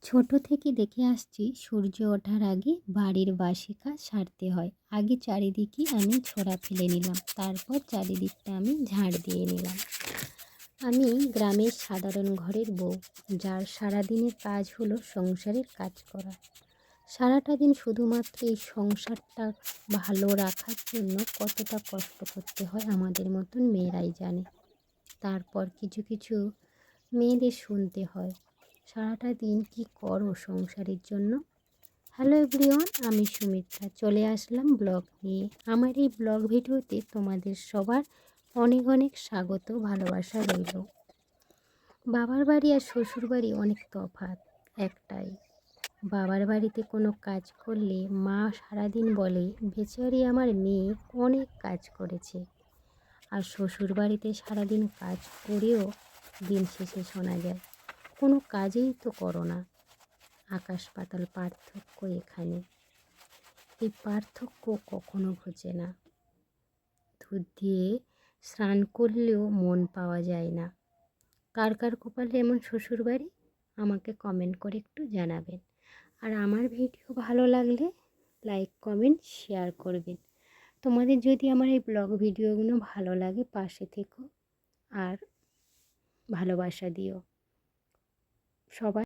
ছোট থেকে দেখে আসছি সূর্য ওঠার আগে বাড়ির বাসি কাজ সারতে হয়। আগে চারিদিকে আমি ছোড়া ফেলে নিলাম, তারপর চারিদিকটা আমি ঝাড় দিয়ে নিলাম। আমি গ্রামের সাধারণ ঘরের বউ, যার সারাদিনের কাজ হলো সংসারের কাজ করা। সারাটা দিন শুধুমাত্র এই সংসারটা ভালো রাখার জন্য কতটা কষ্ট করতে হয় আমাদের মতন মেয়েরাই জানে। তারপর কিছু কিছু মেয়েদের শুনতে হয়, সারাটা দিন কি করো সংসারের জন্য। হ্যালো এভরিওয়ান, আমি সুমিত্রা চলে আসলাম ব্লগ নিয়ে। আমার এই ব্লগ ভিডিওতে তোমাদের সবার অনেক অনেক স্বাগত, ভালোবাসা রইল। বাবার বাড়ি আর শ্বশুর বাড়ি অনেক তফাৎ একটাই। বাবার বাড়িতে কোনো কাজ করলে মা সারাদিন বলে, বেচারি আমার মেয়ে অনেক কাজ করেছে। আর শ্বশুর বাড়িতে সারাদিন কাজ করেও দিন শেষে শোনা যায়, কোনো কাজেই তো করো না। আকাশ পাতাল পার্থক্য এখানে। এই পার্থক্য কখনো ঘোচে না। দুধ দিয়ে স্নান করলেও মন পাওয়া যায় না। কার কার কপালে এমন শ্বশুর বাড়ি, আমাকে কমেন্ট করে একটু জানাবেন। আর আমার ভিডিও ভালো লাগলে লাইক কমেন্ট শেয়ার করবেন। তোমাদের যদি আমার এই ব্লগ ভিডিওগুলো ভালো লাগে পাশে থেকো আর ভালোবাসা দিও সবাই।